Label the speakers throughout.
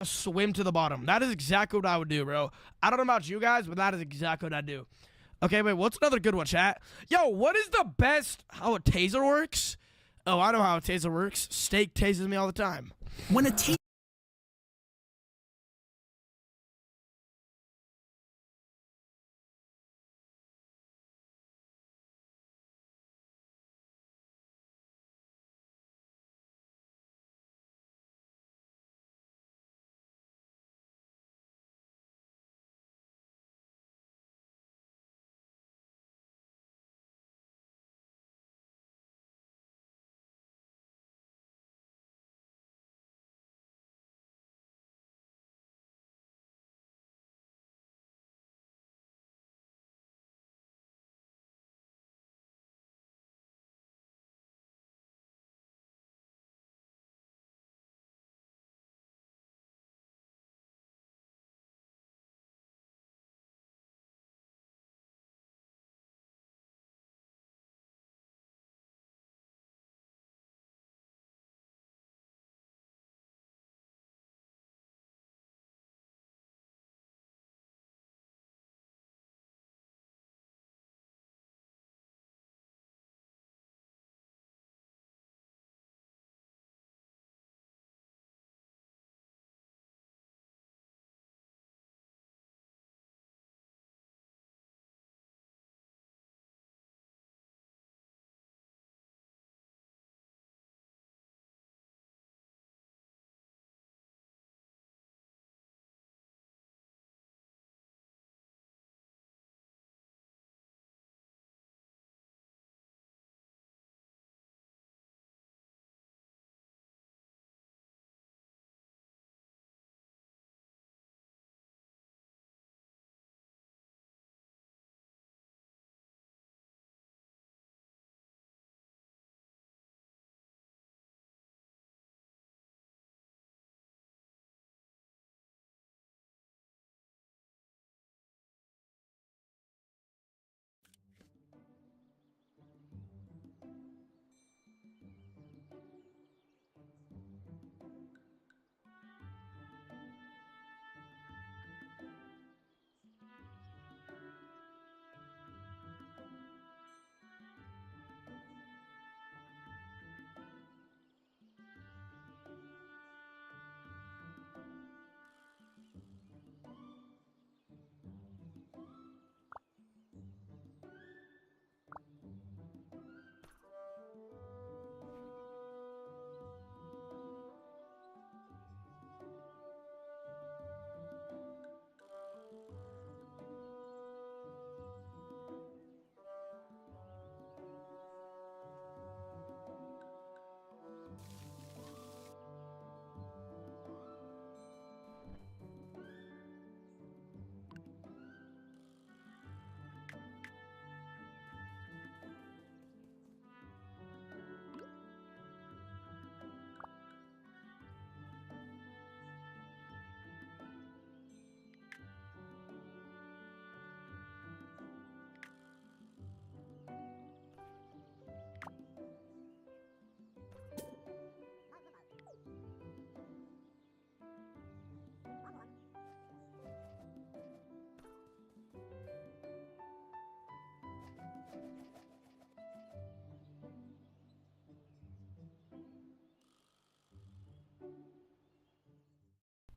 Speaker 1: swim to the bottom. That is exactly what I would do, bro. I don't know about you guys, but that is exactly what I do. Okay, wait, what's another good one, chat? Yo, what is the best, how a taser works? Oh, I know how a taser works. Steak tases me all the time.
Speaker 2: When a taser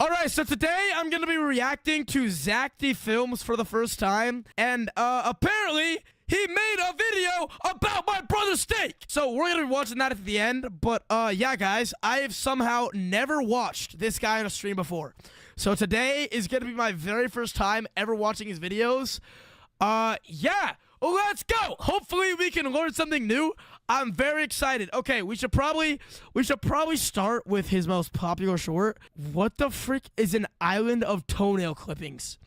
Speaker 1: All right, so today I'm going to be reacting to Zach D Films for the first time. And apparently he made a video about my brother's steak. So we're going to be watching that at the end. But yeah, guys, I've somehow never watched this guy on a stream before. So today is going to be my very first time ever watching his videos. Yeah, let's go. Hopefully we can learn something new. I'm very excited. Okay, we should probably start with his most popular short. What the frick is an island of toenail clippings?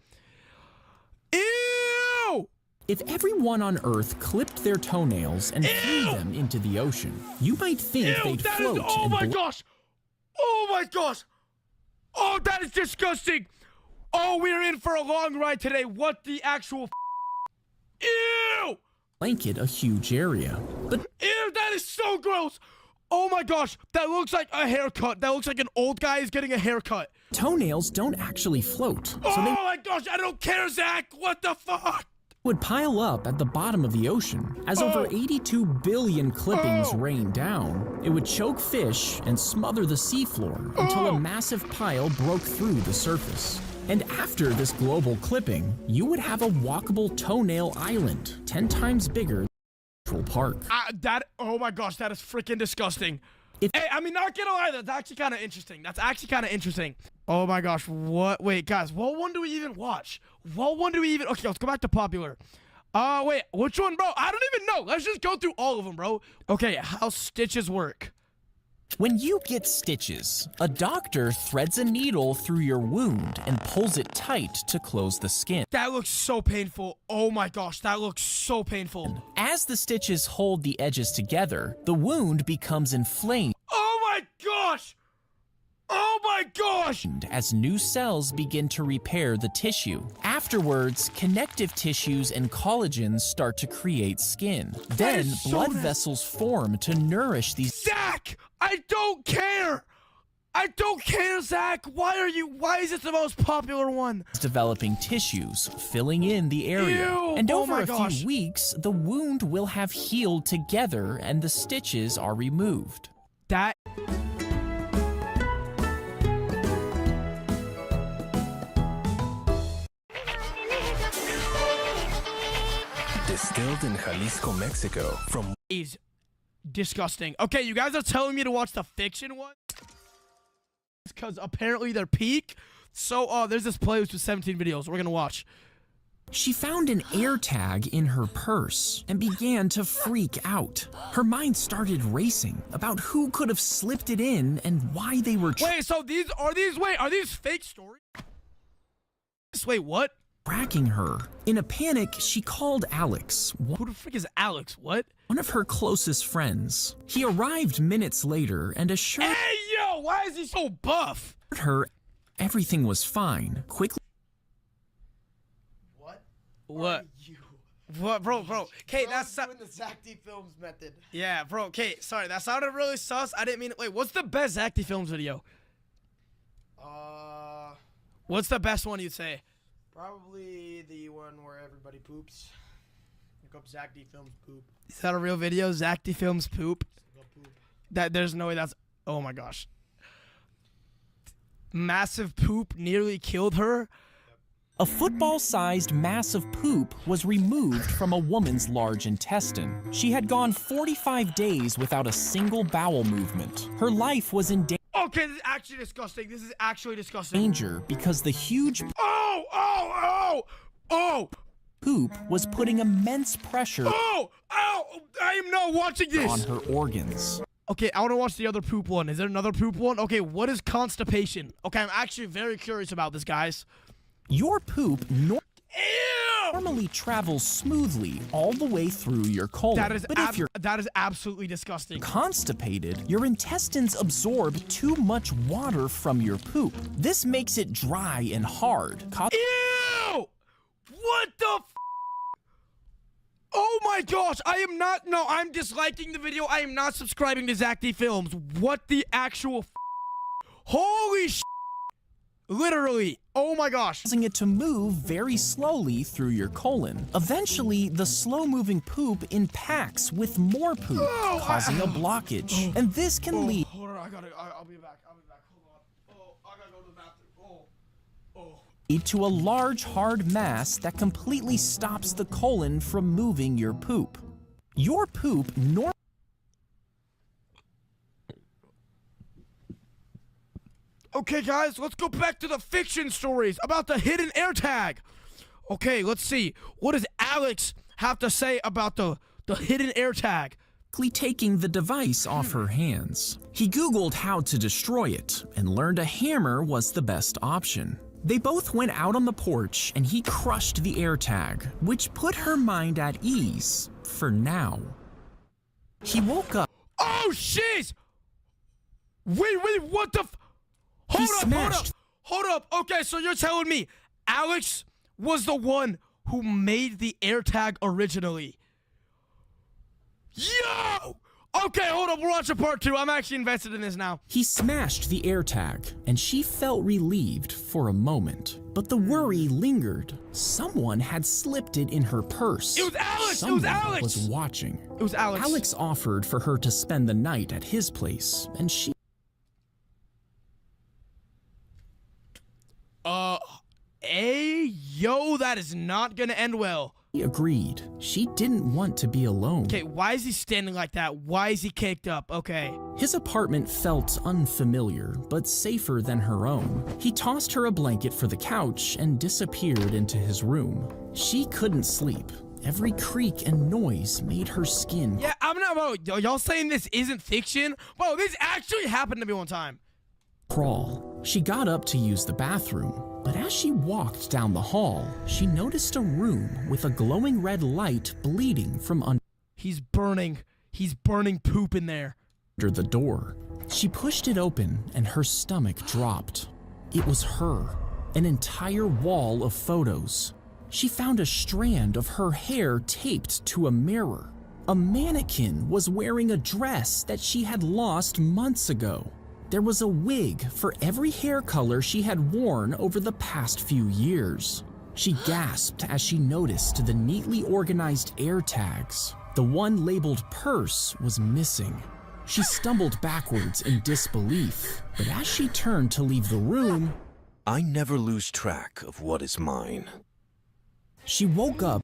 Speaker 1: Ew!
Speaker 2: If everyone on Earth clipped their toenails and threw them into the ocean, you might think they'd float.
Speaker 1: Oh my gosh! Oh my gosh! Oh, that is disgusting! Oh, we're in for a long ride today. What the actual Ew!
Speaker 2: Blanket a huge area. But
Speaker 1: ew, that is so gross! Oh my gosh, that looks like a haircut. That looks like an old guy is getting a haircut.
Speaker 2: Toenails don't actually float,
Speaker 1: Oh
Speaker 2: so they
Speaker 1: my gosh, I don't care, Zach. What the fuck?
Speaker 2: would pile up at the bottom of the ocean. As over 82 billion clippings rain down, it would choke fish and smother the seafloor until a massive pile broke through the surface. And after this global clipping, you would have a walkable toenail island, 10 times bigger than Central Park.
Speaker 1: Oh my gosh, that is freaking disgusting. Hey, I mean, not gonna lie, that's actually kind of interesting. Oh my gosh, what? Wait, guys, what one do we even watch? Okay, let's go back to popular. Wait, which one, bro? I don't even know. Let's just go through all of them, bro. Okay, how stitches work.
Speaker 2: When you get stitches, a doctor threads a needle through your wound and pulls it tight to close the skin.
Speaker 1: That looks so painful. Oh my gosh, that looks so painful.
Speaker 2: As the stitches hold the edges together, the wound becomes inflamed.
Speaker 1: Oh my gosh! Oh my gosh!
Speaker 2: As new cells begin to repair the tissue. Afterwards, connective tissues and collagens start to create skin. Then, blood vessels form to nourish these.
Speaker 1: Zach! I don't care! I don't care, Zach! Why is it the most popular one?
Speaker 2: Developing tissues, filling in the area.
Speaker 1: Ew,
Speaker 2: and
Speaker 1: oh
Speaker 2: over
Speaker 1: my
Speaker 2: a
Speaker 1: gosh.
Speaker 2: few weeks, the wound will have healed together and the stitches are removed.
Speaker 1: That...
Speaker 3: Distilled in Jalisco, Mexico, from
Speaker 1: is disgusting. Okay, you guys are telling me to watch the fiction one? Because apparently they're peak. So, there's this playlist with 17 videos we're gonna watch.
Speaker 2: She found an AirTag in her purse and began to freak out. Her mind started racing about who could have slipped it in and why they were
Speaker 1: Wait, so are these fake stories? Wait, what?
Speaker 2: tracking her. In a panic, she called Alex,
Speaker 1: Who the frick is Alex? What?
Speaker 2: one of her closest friends. He arrived minutes later and assured
Speaker 1: Hey, yo, why is he so buff?
Speaker 2: her everything was fine. Quickly
Speaker 1: What? What, bro? Okay, that's
Speaker 4: doing the Zach D Films method.
Speaker 1: yeah, bro. Okay, sorry, that sounded really sus. I didn't mean it. Wait, what's the best Zach D Films video? What's the best one you'd say?
Speaker 4: Probably the one where everybody poops. Look up Zach D Films poop.
Speaker 1: Is that a real video? Zach D Films poop.
Speaker 4: Go poop.
Speaker 1: There's no way that's. Oh my gosh. Massive poop nearly killed her.
Speaker 2: a football-sized mass of poop was removed from a woman's large intestine. She had gone 45 days without a single bowel movement. Her life was in
Speaker 1: Okay, this is actually disgusting.
Speaker 2: danger because the huge
Speaker 1: Oh!
Speaker 2: poop was putting immense pressure
Speaker 1: Ow! I am not watching this.
Speaker 2: on her organs.
Speaker 1: Okay, I want to watch the other poop one. Is there another poop one? Okay, what is constipation? Okay, I'm actually very curious about this, guys.
Speaker 2: Your poop
Speaker 1: Ew!
Speaker 2: normally travels smoothly all the way through your colon. But if you're
Speaker 1: that is absolutely disgusting.
Speaker 2: constipated, your intestines absorb too much water from your poop. This makes it dry and hard.
Speaker 1: Ew! What the f? Oh my gosh, I'm disliking the video. I am not subscribing to Zach D Films. What the actual f? Holy sh! Literally. Oh my gosh.
Speaker 2: Causing it to move very slowly through your colon. Eventually, the slow-moving poop impacts with more poop, causing a blockage. And this can lead
Speaker 1: Hold on, I'll be back. Hold on. Oh, I gotta go to the bathroom. Oh.
Speaker 2: to a large, hard mass that completely stops the colon from moving your poop. Your poop
Speaker 1: Okay, guys, let's go back to the fiction stories about the hidden AirTag. Okay, let's see. What does Alex have to say about the hidden AirTag?
Speaker 2: taking the device off her hands. He Googled how to destroy it and learned a hammer was the best option. They both went out on the porch and he crushed the AirTag, which put her mind at ease for now. He woke up.
Speaker 1: Oh, jeez! Wait, what the f? Hold up. Okay, so you're telling me Alex was the one who made the AirTag originally? Yo! Okay, hold up. We're watching part 2. I'm actually invested in this now.
Speaker 2: He smashed the AirTag, and she felt relieved for a moment. But the worry lingered. Someone had slipped it in her purse.
Speaker 1: It was Alex!
Speaker 2: Someone
Speaker 1: It was Alex!
Speaker 2: was watching.
Speaker 1: It was Alex.
Speaker 2: Alex offered for her to spend the night at his place, and she...
Speaker 1: Yo, that is not gonna end well.
Speaker 2: agreed. She didn't want to be alone.
Speaker 1: Okay, why is he standing like that? Why is he caked up? Okay.
Speaker 2: His apartment felt unfamiliar, but safer than her own. He tossed her a blanket for the couch and disappeared into his room. She couldn't sleep. Every creak and noise made her skin
Speaker 1: Yeah, I'm not, bro, y'all saying this isn't fiction? Bro, this actually happened to me one time.
Speaker 2: crawl. She got up to use the bathroom, but as she walked down the hall, she noticed a room with a glowing red light bleeding from under
Speaker 1: He's burning poop in there.
Speaker 2: the door. She pushed it open and her stomach dropped. It was her, an entire wall of photos. She found a strand of her hair taped to a mirror. A mannequin was wearing a dress that she had lost months ago. There was a wig for every hair color she had worn over the past few years. She gasped as she noticed the neatly organized air tags. The one labeled purse was missing. She stumbled backwards in disbelief, but as she turned to leave the room,
Speaker 3: I never lose track of what is mine.
Speaker 2: she woke up.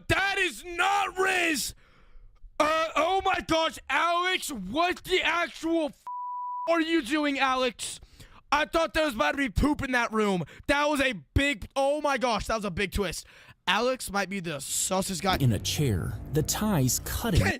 Speaker 1: That is not Riz! Oh my gosh, Alex, what the actual are you doing, Alex? I thought there was about to be poop in that room. That was a big, oh my gosh, that was a big twist. Alex might be the sussest guy.
Speaker 2: In a chair, the ties cutting
Speaker 1: Okay.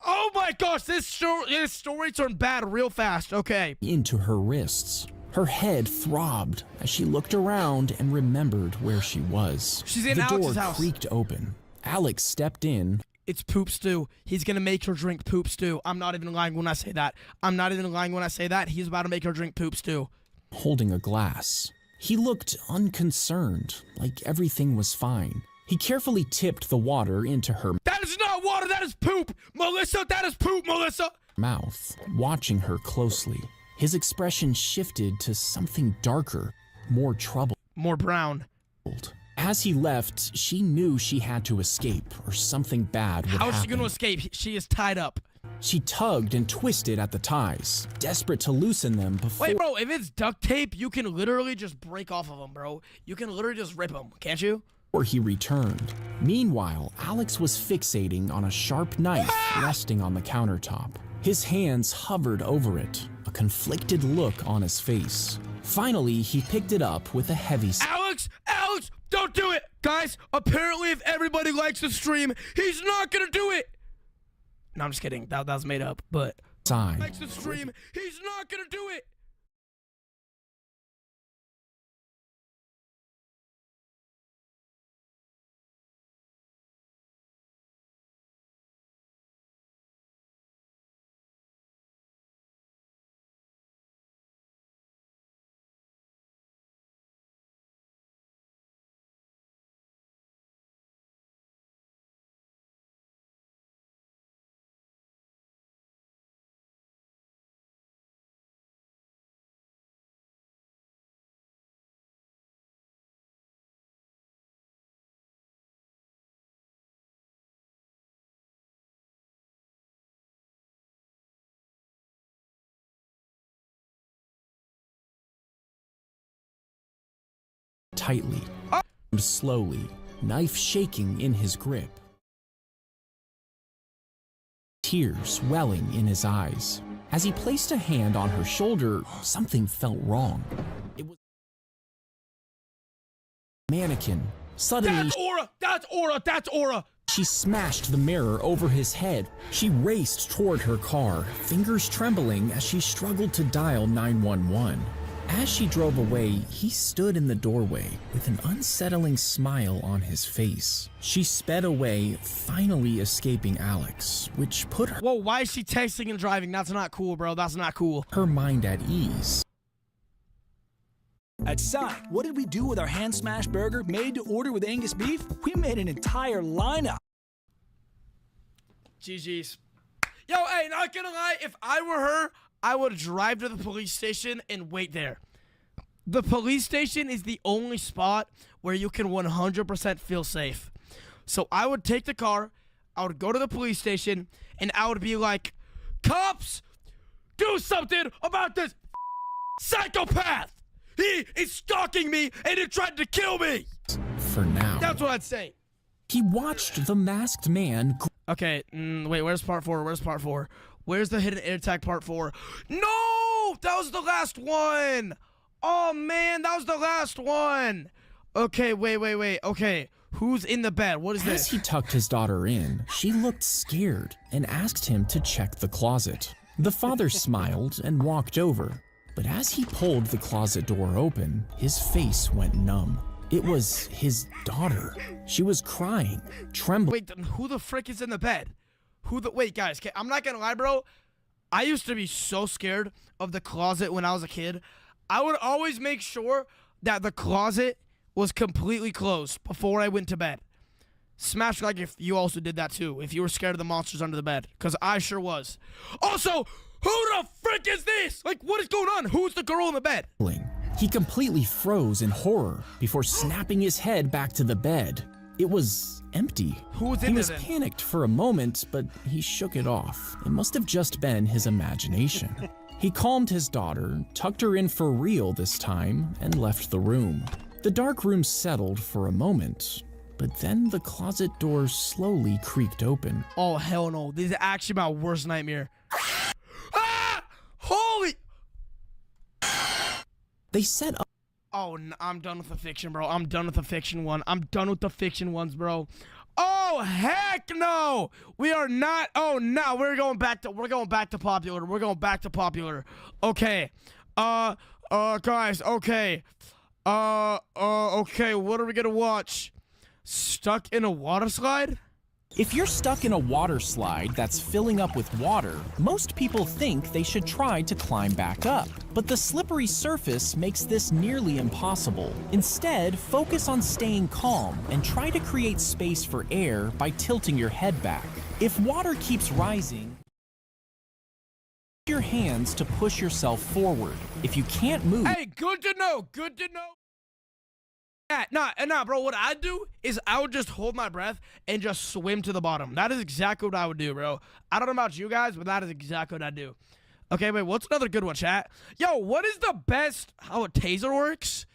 Speaker 1: Oh my gosh, this story turned bad real fast. Okay.
Speaker 2: into her wrists. Her head throbbed as she looked around and remembered where she was.
Speaker 1: She's in
Speaker 2: the
Speaker 1: Alex's
Speaker 2: door
Speaker 1: house.
Speaker 2: creaked open. Alex stepped in.
Speaker 1: It's poop stew. He's gonna make her drink poop stew. I'm not even lying when I say that. I'm not even lying when I say that. He's about to make her drink poop stew.
Speaker 2: Holding a glass. He looked unconcerned, like everything was fine. He carefully tipped the water into her
Speaker 1: That is not water, that is poop! Melissa, that is poop, Melissa!
Speaker 2: mouth, watching her closely. His expression shifted to something darker, more troubled.
Speaker 1: More brown.
Speaker 2: As he left, she knew she had to escape or something bad would
Speaker 1: How is she
Speaker 2: happen.
Speaker 1: gonna escape? She is tied up.
Speaker 2: She tugged and twisted at the ties, desperate to loosen them before
Speaker 1: Wait, bro, if it's duct tape, you can literally just break off of them, bro. You can literally just rip them, can't you?
Speaker 2: he returned. Meanwhile, Alex was fixating on a sharp knife resting on the countertop. His hands hovered over it, a conflicted look on his face. Finally, he picked it up with a heavy
Speaker 1: Alex, don't do it! Guys, apparently if everybody likes the stream, he's not gonna do it! No, I'm just kidding. That was made up, but...
Speaker 2: sigh.
Speaker 1: Likes the stream, he's not gonna do it!
Speaker 2: tightly, slowly, knife shaking in his grip. Tears welling in his eyes. As he placed a hand on her shoulder, something felt wrong. It was a mannequin. Suddenly,
Speaker 1: That's Aura! That's Aura! That's Aura!
Speaker 2: she smashed the mirror over his head. She raced toward her car, fingers trembling as she struggled to dial 911. As she drove away, he stood in the doorway with an unsettling smile on his face. She sped away, finally escaping Alex, which put
Speaker 1: Whoa, why is she texting and driving? That's not cool, bro. That's not cool.
Speaker 2: her mind at ease.
Speaker 5: At Sonic, what did we do with our hand smash burger made to order with Angus beef? We made an entire lineup.
Speaker 1: GG's. Yo, hey, not gonna lie, if I were her, I would drive to the police station and wait there. The police station is the only spot where you can 100% feel safe. So I would take the car, I would go to the police station, and I would be like, cops, do something about this psychopath. He is stalking me and he tried to kill me.
Speaker 2: For now,
Speaker 1: That's what I'd say.
Speaker 2: he watched the masked man
Speaker 1: Okay, wait, where's part 4? Where's part 4? Where's the hidden air attack part 4? No! That was the last one! Oh, man, that was the last one! Okay, wait. Okay, who's in the bed? What is
Speaker 2: As
Speaker 1: this?
Speaker 2: he tucked his daughter in, she looked scared and asked him to check the closet. The father smiled and walked over, but as he pulled the closet door open, his face went numb. It was his daughter. She was crying, trembling.
Speaker 1: Wait, then who the frick is in the bed? Wait, guys, okay, I'm not gonna lie, bro. I used to be so scared of the closet when I was a kid. I would always make sure that the closet was completely closed before I went to bed. Smash like if you also did that too, if you were scared of the monsters under the bed, because I sure was. Also, who the frick is this? Like, what is going on? Who's the girl in the bed?
Speaker 2: He completely froze in horror before snapping his head back to the bed. It was empty.
Speaker 1: Who was in
Speaker 2: He
Speaker 1: there
Speaker 2: was
Speaker 1: then?
Speaker 2: panicked for a moment, but he shook it off. It must have just been his imagination. He calmed his daughter, tucked her in for real this time, and left the room. The dark room settled for a moment, but then the closet door slowly creaked open.
Speaker 1: Oh, hell no. This is actually my worst nightmare. Ah! Holy...
Speaker 2: They set up
Speaker 1: Oh, I'm done with the fiction, bro. I'm done with the fiction one. I'm done with the fiction ones, bro. Oh, heck no. We are not. Oh, no. We're going back to popular. We're going back to popular. Okay. Guys, okay. Okay, what are we gonna watch? Stuck in a water slide?
Speaker 2: If you're stuck in a water slide that's filling up with water, most people think they should try to climb back up. But the slippery surface makes this nearly impossible. Instead, focus on staying calm and try to create space for air by tilting your head back. If water keeps rising, use your hands to push yourself forward. If you can't move,
Speaker 1: Hey, good to know. Good to know. Yeah, nah, bro. What I'd do is I would just hold my breath and just swim to the bottom. That is exactly what I would do, bro. I don't know about you guys, but that is exactly what I'd do. Okay, wait, what's another good one, chat? Yo, what is the best, how a taser works?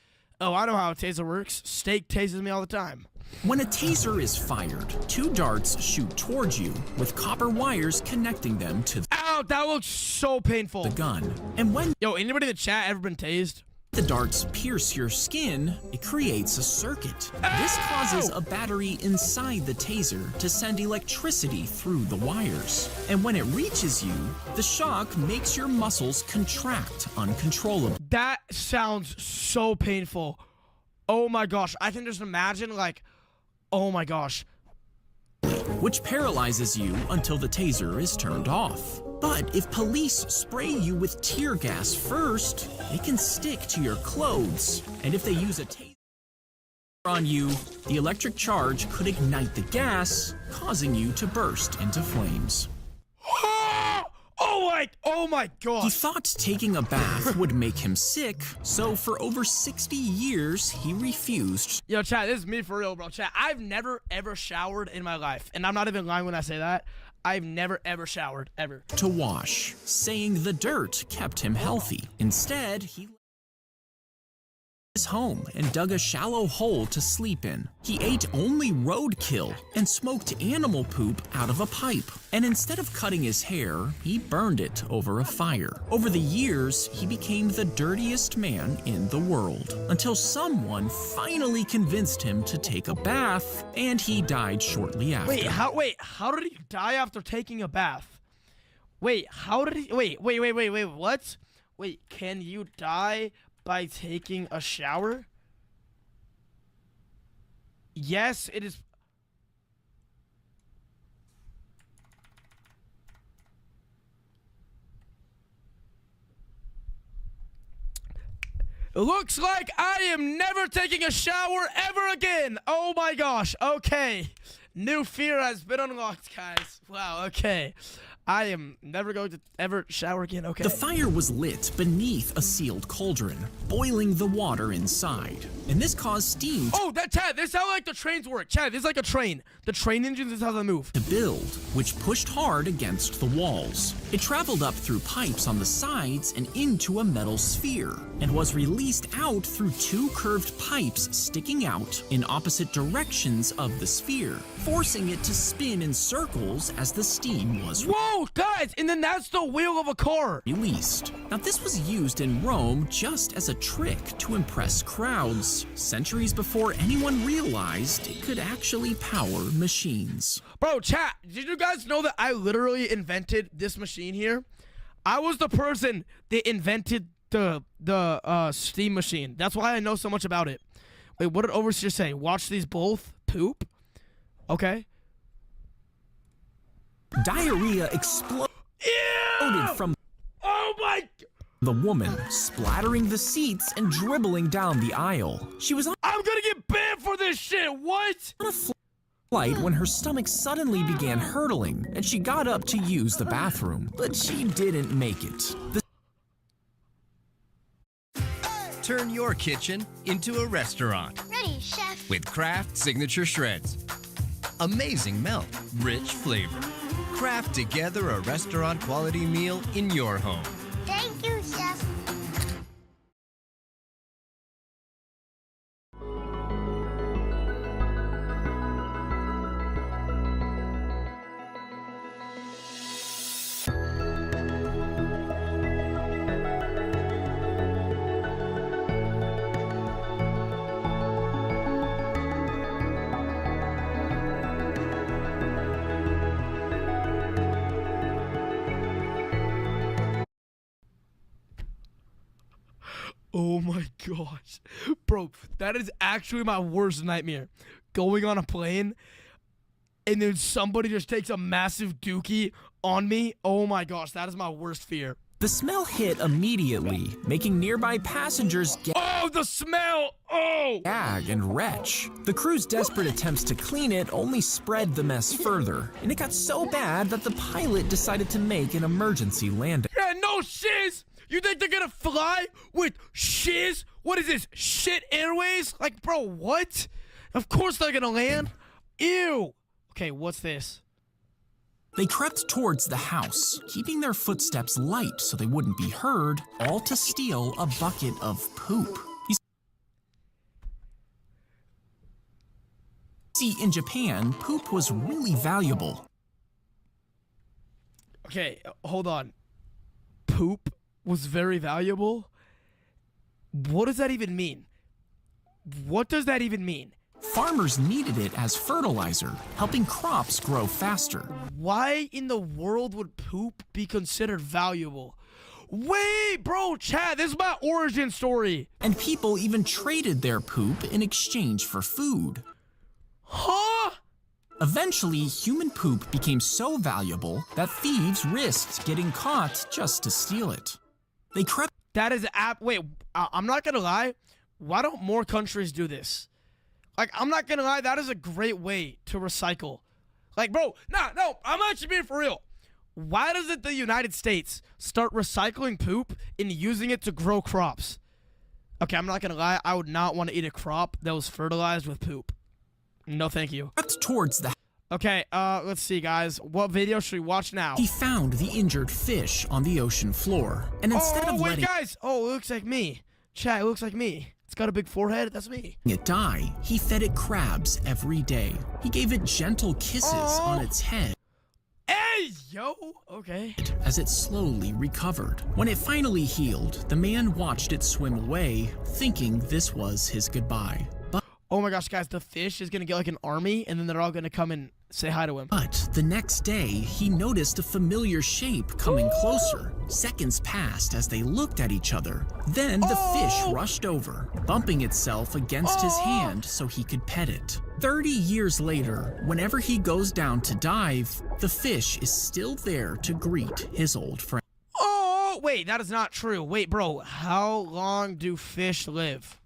Speaker 1: Oh, I know how a taser works. Steak tases me all the time.
Speaker 2: when a taser is fired, 2 darts shoot towards you with copper wires connecting them to
Speaker 1: Ow, that looks so painful.
Speaker 2: the gun. And when
Speaker 1: Yo, anybody in the chat ever been tased?
Speaker 2: the darts pierce your skin, it creates a circuit. This causes a battery inside the taser to send electricity through the wires. And when it reaches you, the shock makes your muscles contract uncontrollably.
Speaker 1: That sounds so painful. Oh my gosh, I can just imagine like, oh my gosh.
Speaker 2: Which paralyzes you until the taser is turned off. But if police spray you with tear gas first, it can stick to your clothes. And if they use a taser on you, the electric charge could ignite the gas, causing you to burst into flames.
Speaker 1: Oh my
Speaker 2: He
Speaker 1: gosh.
Speaker 2: thought taking a bath would make him sick, so for over 60 years, he refused
Speaker 1: Yo, chat, this is me for real, bro. Chat, I've never ever showered in my life. And I'm not even lying when I say that. I've never ever showered, ever.
Speaker 2: to wash, saying the dirt kept him healthy. Instead, he left his home and dug a shallow hole to sleep in. He ate only roadkill and smoked animal poop out of a pipe. And instead of cutting his hair, he burned it over a fire. Over the years, he became the dirtiest man in the world, until someone finally convinced him to take a bath, and he died shortly after.
Speaker 1: Wait, how did he die after taking a bath? Wait, how did he wait, what? Wait, can you die by taking a shower? Yes, it is. It looks like I am never taking a shower ever again. Oh my gosh. Okay. New fear has been unlocked, guys. Wow, okay. I am never going to ever shower again, okay.
Speaker 2: The fire was lit beneath a sealed cauldron, boiling the water inside. And this caused steam
Speaker 1: Oh, Chad, this is how like the trains work. Chad, this is like a train. The train engines is how they move.
Speaker 2: to build, which pushed hard against the walls. It traveled up through pipes on the sides and into a metal sphere, and was released out through two curved pipes sticking out in opposite directions of the sphere, forcing it to spin in circles as the steam was
Speaker 1: Whoa, guys, and then that's the wheel of a car.
Speaker 2: released. Now, this was used in Rome just as a trick to impress crowds, centuries before anyone realized it could actually power machines.
Speaker 1: Bro, chat, did you guys know that I literally invented this machine here? I was the person that invented the steam machine. That's why I know so much about it. Wait, what did Overseer say? Watch these both poop? Okay.
Speaker 2: Diarrhea exploded
Speaker 1: Ew!
Speaker 2: from
Speaker 1: Oh my...
Speaker 2: the woman, splattering the seats and dribbling down the aisle. She was on
Speaker 1: I'm gonna get banned for this shit. What?
Speaker 2: a flight when her stomach suddenly began hurtling, and she got up to use the bathroom, but she didn't make it.
Speaker 6: Turn your kitchen into a restaurant
Speaker 7: Ready, chef.
Speaker 6: with Kraft Signature Shreds. Amazing melt, rich flavor. Craft together a restaurant quality meal in your home.
Speaker 7: Thank you, chef.
Speaker 1: Oh my gosh. Bro, that is actually my worst nightmare. Going on a plane and then somebody just takes a massive dookie on me. Oh my gosh, that is my worst fear.
Speaker 2: The smell hit immediately, making nearby passengers
Speaker 1: Oh, the smell! Oh!
Speaker 2: gag and retch. The crew's desperate attempts to clean it only spread the mess further, and it got so bad that the pilot decided to make an emergency landing.
Speaker 1: Yeah, no shiz! You think they're gonna fly with shiz? What is this? Shit Airways? Like, bro, what? Of course they're gonna land. Ew. Okay, what's this?
Speaker 2: They crept towards the house, keeping their footsteps light so they wouldn't be heard, all to steal a bucket of poop. You see, in Japan, poop was really valuable.
Speaker 1: Okay, hold on. Poop was very valuable? What does that even mean? What does that even mean?
Speaker 2: Farmers needed it as fertilizer, helping crops grow faster.
Speaker 1: Why in the world would poop be considered valuable? Wait, bro, Chad, this is my origin story.
Speaker 2: And people even traded their poop in exchange for food.
Speaker 1: Huh?
Speaker 2: Eventually, human poop became so valuable that thieves risked getting caught just to steal it. They crept
Speaker 1: That is wait, I'm not gonna lie. Why don't more countries do this? Like, I'm not gonna lie, that is a great way to recycle. Like, bro, no, I'm actually being for real. Why doesn't the United States start recycling poop and using it to grow crops? Okay, I'm not gonna lie, I would not want to eat a crop that was fertilized with poop. No, thank you.
Speaker 2: towards the
Speaker 1: Okay, let's see, guys. What video should we watch now?
Speaker 2: He found the injured fish on the ocean floor, and instead of
Speaker 1: wait,
Speaker 2: letting
Speaker 1: guys. Oh, it looks like me. Chat, it looks like me. It's got a big forehead. That's me.
Speaker 2: it die, he fed it crabs every day. He gave it gentle kisses on its head
Speaker 1: Hey, yo. Okay.
Speaker 2: as it slowly recovered. When it finally healed, the man watched it swim away, thinking this was his goodbye.
Speaker 1: Oh my gosh, guys. The fish is going to get like an army, and then they're all going to come and say hi to him.
Speaker 2: But the next day, he noticed a familiar shape coming closer. Seconds passed as they looked at each other. Then the fish rushed over, bumping itself against his hand so he could pet it. 30 years later, whenever he goes down to dive, the fish is still there to greet his old friend.
Speaker 1: Oh, wait, that is not true. Wait, bro, how long do fish live?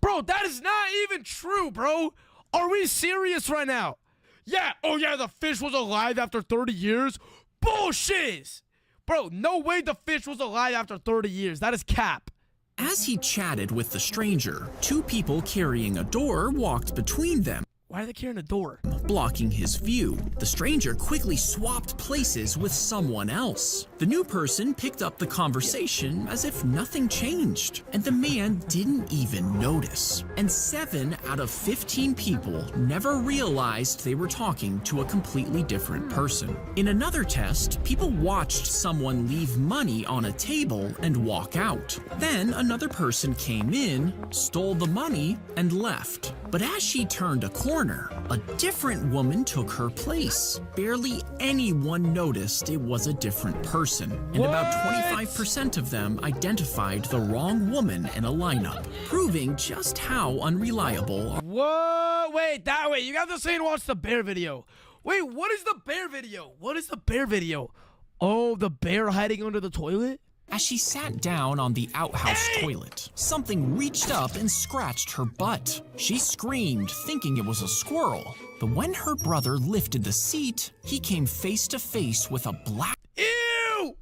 Speaker 1: Bro, that is not even true, bro. Are we serious right now? Yeah, oh yeah, the fish was alive after 30 years? Bullshit! Bro, no way the fish was alive after 30 years. That is cap.
Speaker 2: As he chatted with the stranger, two people carrying a door walked between them,
Speaker 1: Why are they carrying a door?
Speaker 2: blocking his view. The stranger quickly swapped places with someone else. The new person picked up the conversation as if nothing changed, and the man didn't even notice. And 7 out of 15 people never realized they were talking to a completely different person. In another test, people watched someone leave money on a table and walk out. Then another person came in, stole the money, and left. But as she turned a corner, a different woman took her place. Barely anyone noticed it was a different person, and about 25% of them identified the wrong woman in a lineup, proving just how unreliable.
Speaker 1: Whoa, wait, you got to say and watch the bear video. Wait, what is the bear video? What is the bear video? Oh, the bear hiding under the toilet?
Speaker 2: As she sat down on the outhouse toilet, something reached up and scratched her butt. She screamed, thinking it was a squirrel. But when her brother lifted the seat, he came face to face with a black
Speaker 1: Ew!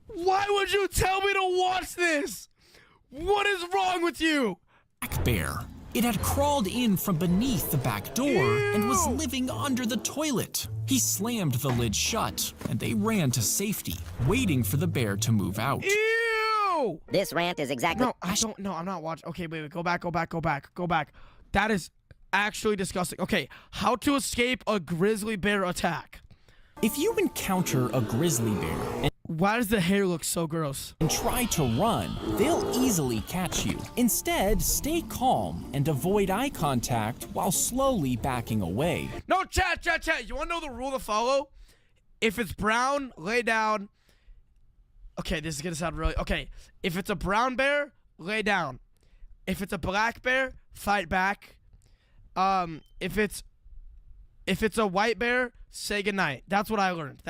Speaker 1: Why would you tell me to watch this? What is wrong with you?
Speaker 2: bear. It had crawled in from beneath the back door and was
Speaker 1: Ew!
Speaker 2: living under the toilet. He slammed the lid shut, and they ran to safety, waiting for the bear to move out.
Speaker 1: Ew!
Speaker 8: This rant is exactly.
Speaker 1: No, I'm not watching. Okay, wait, go back. That is actually disgusting. Okay, how to escape a grizzly bear attack.
Speaker 2: If you encounter a grizzly bear
Speaker 1: Why does the hair look so gross?
Speaker 2: and try to run, they'll easily catch you. Instead, stay calm and avoid eye contact while slowly backing away.
Speaker 1: No, chat. You want to know the rule to follow? If it's brown, lay down. Okay, this is going to sound really... Okay, if it's a brown bear, lay down. If it's a black bear, fight back. If it's a white bear, say goodnight. That's what I learned.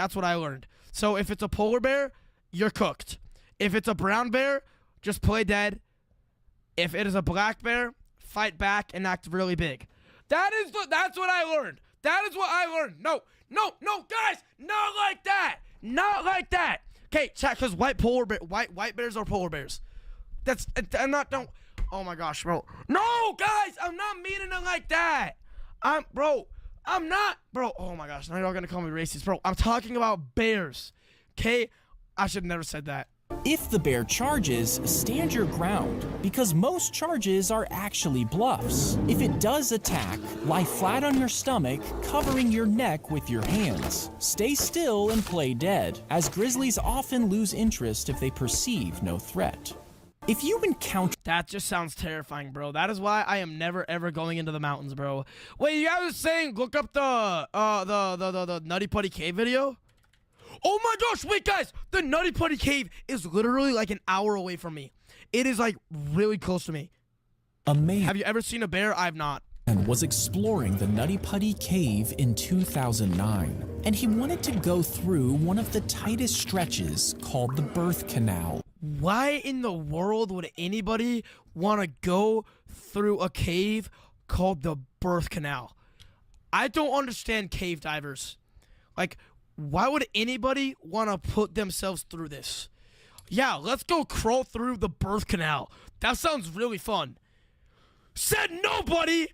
Speaker 1: So if it's a polar bear, you're cooked. If it's a brown bear, just play dead. If it is a black bear, fight back and act really big. That's what I learned. That is what I learned. No, guys, not like that. Okay, chat, because white bears are polar bears. Oh my gosh, bro. No, guys, I'm not meaning it like that. I'm not, bro. Oh my gosh, now you're all gonna call me racist, bro. I'm talking about bears, okay? I should have never said that.
Speaker 2: If the bear charges, stand your ground, because most charges are actually bluffs. If it does attack, lie flat on your stomach, covering your neck with your hands. Stay still and play dead, as grizzlies often lose interest if they perceive no threat. If you encounter...
Speaker 1: That just sounds terrifying, bro. That is why I am never ever going into the mountains, bro. Wait, you guys are saying look up the Nutty Putty Cave video? Oh my gosh, wait guys, the Nutty Putty Cave is literally like an hour away from me. It is like really close to me.
Speaker 2: A man
Speaker 1: Have you ever seen a bear? I've not.
Speaker 2: was exploring the Nutty Putty Cave in 2009, and he wanted to go through one of the tightest stretches called the birth canal.
Speaker 1: Why in the world would anybody want to go through a cave called the birth canal? I don't understand cave divers. Like, why would anybody want to put themselves through this? Yeah, let's go crawl through the birth canal. That sounds really fun. Said nobody!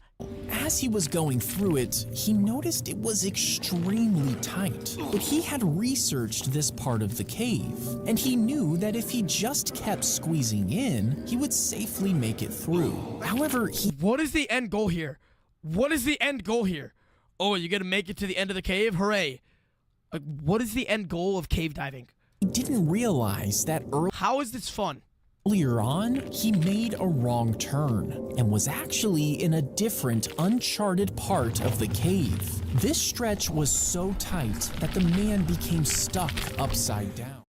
Speaker 2: As he was going through it, he noticed it was extremely tight. But he had researched this part of the cave, and he knew that if he just kept squeezing in, he would safely make it through. However,
Speaker 1: What is the end goal here? Oh, you're gonna make it to the end of the cave? Hooray. Like, what is the end goal of cave diving?
Speaker 2: he didn't realize that
Speaker 1: How is this fun?
Speaker 2: earlier on, he made a wrong turn and was actually in a different, uncharted part of the cave. This stretch was so tight that the man became stuck upside down.